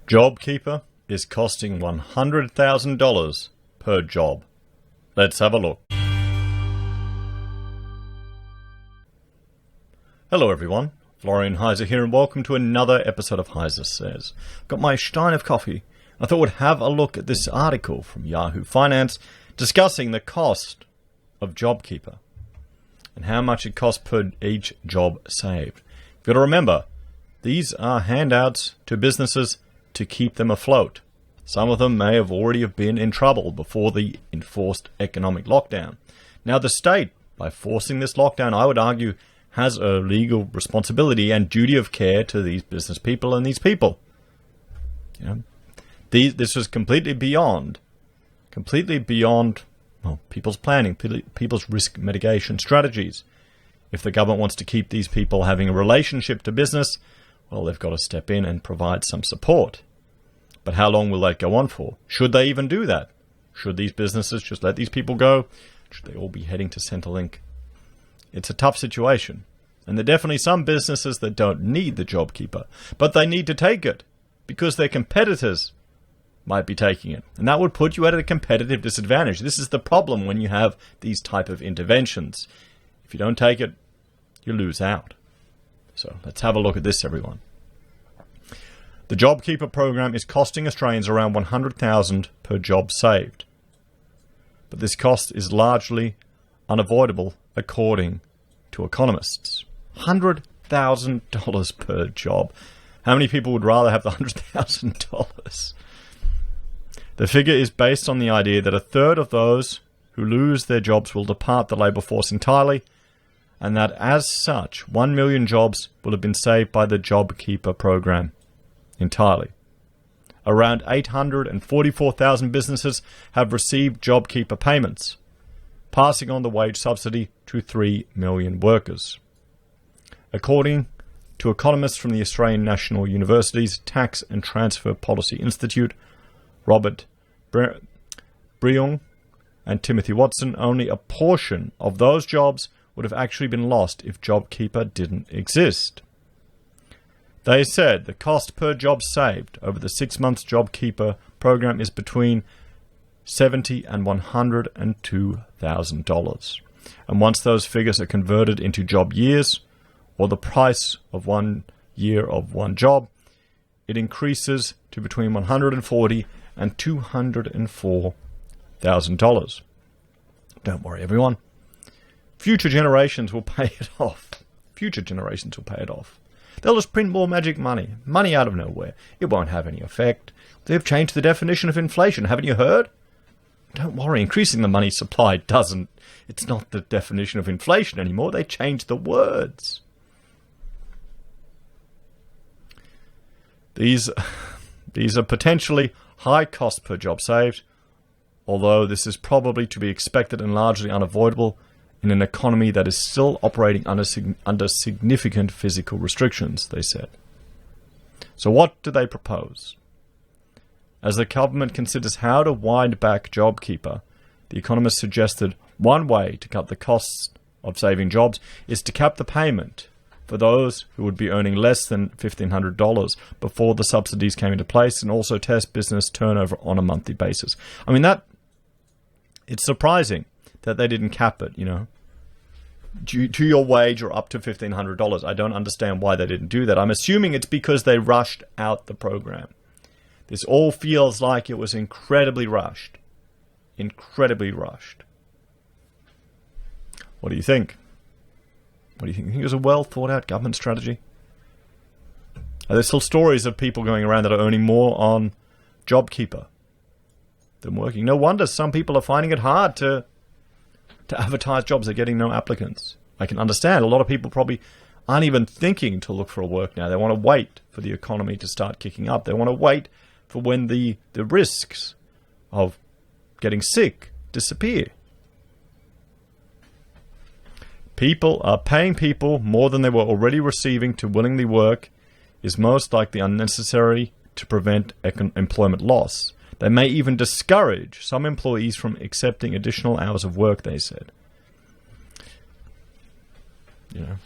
Jobkeeper is costing $100,000 per job. Let's have a look. Hello everyone, Florian.heise here and welcome to another episode of HeiseSays. Got my stein of coffee. I thought we'd have a look at this article from Yahoo Finance discussing the cost of Jobkeeper and how much it costs per each job saved. You've got to remember, these are handouts to businesses to keep them afloat. Some of them may have already been in trouble before the enforced economic lockdown. Now the state, by forcing this lockdown, I would argue, has a legal responsibility and duty of care to these business people and these people. This was completely beyond people's planning, people's risk mitigation strategies. If the government wants to keep these people having a relationship to business, well, they've got to step in and provide some support. But how long will that go on for? Should they even do that? Should these businesses just let these people go? Should they all be heading to Centrelink? It's a tough situation. And there are definitely some businesses that don't need the Jobkeeper, but they need to take it because their competitors might be taking it. And that would put you at a competitive disadvantage. This is the problem when you have these type of interventions. If you don't take it, you lose out. So let's have a look at this, everyone. The Jobkeeper program is costing Australians around $100,000 per job saved. But this cost is largely unavoidable, according to economists. $100,000 per job. How many people would rather have the $100,000? The figure is based on the idea that a third of those who lose their jobs will depart the labour force entirely, and that as such, 1 million jobs will have been saved by the Jobkeeper program entirely. Around 844,000 businesses have received Jobkeeper payments, passing on the wage subsidy to 3 million workers. According to economists from the Australian National University's Tax and Transfer Policy Institute, Robert Breung and Timothy Watson, only a portion of those jobs would have actually been lost if Jobkeeper didn't exist. They said the cost per job saved over the 6 months Jobkeeper program is between $70,000 and $102,000. And once those figures are converted into job years, or the price of 1 year of one job, it increases to between $140,000 and $204,000. Don't worry, everyone. Future generations will pay it off. Future generations will pay it off. They'll just print more magic money out of nowhere. It won't have any effect. They've changed the definition of inflation. Haven't you heard? Don't worry, increasing the money supply doesn't. It's not the definition of inflation anymore. They changed the words. These are potentially high cost per job saved, although this is probably to be expected and largely unavoidable in an economy that is still operating under significant physical restrictions, they said. So what do they propose? As the government considers how to wind back Jobkeeper, the economists suggested one way to cut the costs of saving jobs is to cap the payment for those who would be earning less than $1,500 before the subsidies came into place, and also test business turnover on a monthly basis. I mean, it's surprising that they didn't cap it, to your wage or up to $1,500. I don't understand why they didn't do that. I'm assuming it's because they rushed out the program. This all feels like it was incredibly rushed. Incredibly rushed. What do you think? What do you think? You think it was a well thought out government strategy? Are there still stories of people going around that are earning more on Jobkeeper than working? No wonder some people are finding it hard to advertise jobs. They're getting no applicants. I can understand. A lot of people probably aren't even thinking to look for a work now. They want to wait for the economy to start kicking up. They want to wait for when the risks of getting sick disappear. People are paying people more than they were already receiving to willingly work is most likely unnecessary to prevent employment loss. They may even discourage some employees from accepting additional hours of work, they said.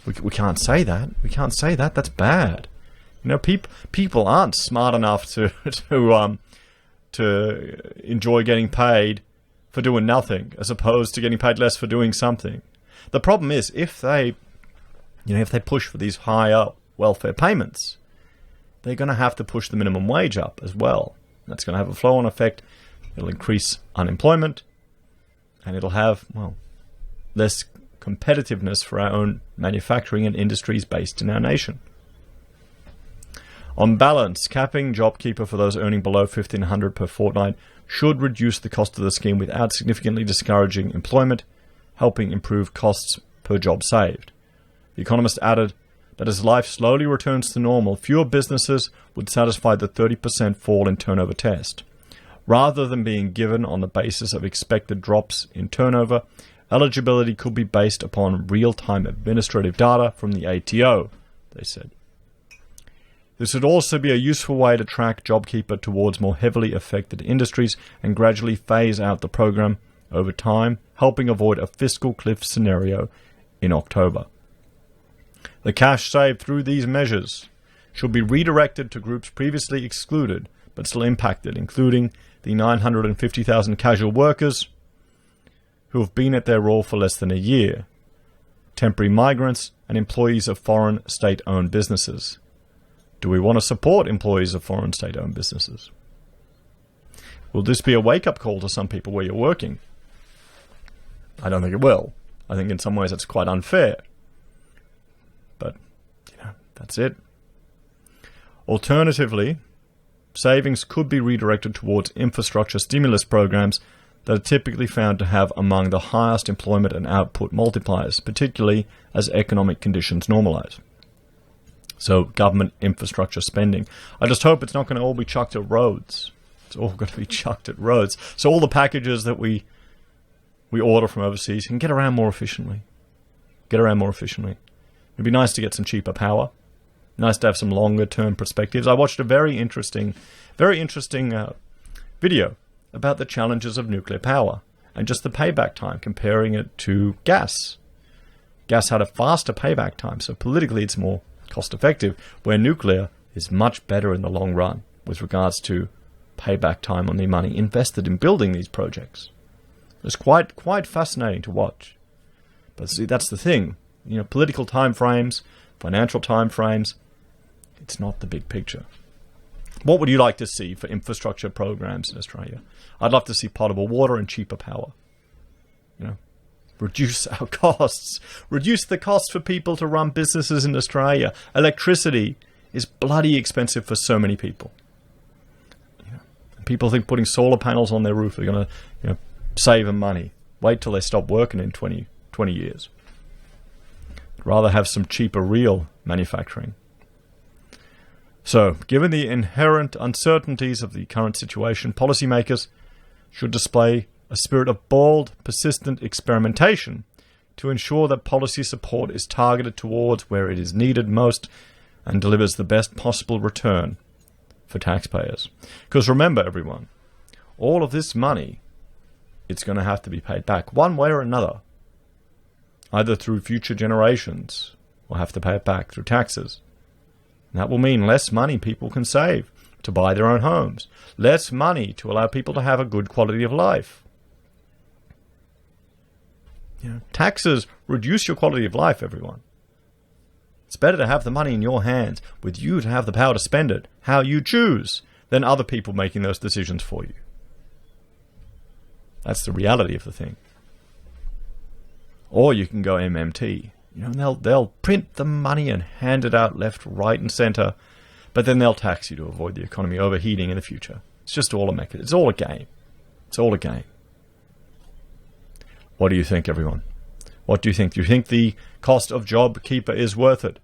We can't say that. We can't say that. That's bad. You know, people aren't smart enough to enjoy getting paid for doing nothing, as opposed to getting paid less for doing something. The problem is, if they push for these higher welfare payments, they're going to have to push the minimum wage up as well. That's going to have a flow-on effect. It'll increase unemployment, and it'll have, well, less competitiveness for our own manufacturing and industries based in our nation. On balance, capping JobKeeper for those earning below $1,500 per fortnight should reduce the cost of the scheme without significantly discouraging employment, helping improve costs per job saved. The Economist added that as life slowly returns to normal, fewer businesses would satisfy the 30% fall in turnover test. Rather than being given on the basis of expected drops in turnover, eligibility could be based upon real-time administrative data from the ATO, they said. This would also be a useful way to track JobKeeper towards more heavily affected industries and gradually phase out the program over time, helping avoid a fiscal cliff scenario in October. The cash saved through these measures should be redirected to groups previously excluded but still impacted, including the 950,000 casual workers who have been at their role for less than a year, temporary migrants, and employees of foreign state-owned businesses. Do we want to support employees of foreign state-owned businesses? Will this be a wake-up call to some people where you're working? I don't think it will. I think in some ways it's quite unfair. But, that's it. Alternatively, savings could be redirected towards infrastructure stimulus programs that are typically found to have among the highest employment and output multipliers, particularly as economic conditions normalize. So, government infrastructure spending. I just hope it's not going to all be chucked at roads. It's all going to be chucked at roads. So all the packages that we order from overseas can get around more efficiently. It'd be nice to get some cheaper power. Nice to have some longer-term perspectives. I watched a very interesting video about the challenges of nuclear power and just the payback time, comparing it to gas. Gas had a faster payback time, so politically it's more cost-effective, where nuclear is much better in the long run with regards to payback time on the money invested in building these projects. It's quite fascinating to watch. But see, that's the thing. Political timeframes, financial timeframes, it's not the big picture. What would you like to see for infrastructure programs in Australia? I'd love to see potable water and cheaper power. Reduce our costs. Reduce the cost for people to run businesses in Australia. Electricity is bloody expensive for so many people. People think putting solar panels on their roof are going to save them money. Wait till they stop working in 20 years. I'd rather have some cheaper real manufacturing. So, given the inherent uncertainties of the current situation, policymakers should display a spirit of bold, persistent experimentation to ensure that policy support is targeted towards where it is needed most and delivers the best possible return for taxpayers. Because remember, everyone, all of this money, it's going to have to be paid back one way or another, either through future generations or have to pay it back through taxes. And that will mean less money people can save to buy their own homes, less money to allow people to have a good quality of life. Taxes reduce your quality of life, everyone. It's better to have the money in your hands, with you to have the power to spend it how you choose, than other people making those decisions for you. That's the reality of the thing. Or you can go MMT. And they'll print the money and hand it out left, right, and center, but then they'll tax you to avoid the economy overheating in the future. It's just all a mechanism. It's all a game. It's all a game. What do you think, everyone? What do you think? Do you think the cost of JobKeeper is worth it?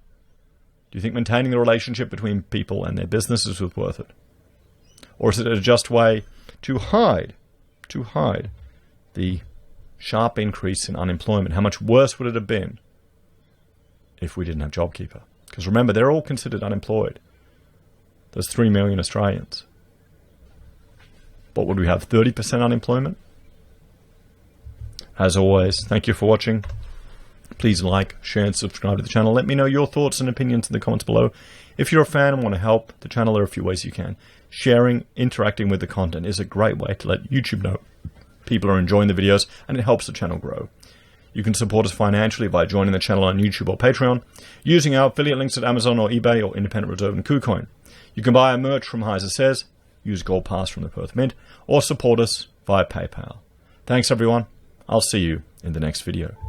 Do you think maintaining the relationship between people and their businesses is worth it? Or is it a just way to hide the sharp increase in unemployment? How much worse would it have been if we didn't have JobKeeper? Because remember, they're all considered unemployed. There's 3 million Australians. What would we have, 30% unemployment? As always, thank you for watching. Please like, share, and subscribe to the channel. Let me know your thoughts and opinions in the comments below. If you're a fan and want to help the channel, there are a few ways you can. Sharing, interacting with the content is a great way to let YouTube know people are enjoying the videos, and it helps the channel grow. You can support us financially by joining the channel on YouTube or Patreon, using our affiliate links at Amazon or eBay or Independent Reserve and Kucoin. You can buy our merch from HeiseSays, use Gold Pass from the Perth Mint, or support us via PayPal. Thanks everyone. I'll see you in the next video.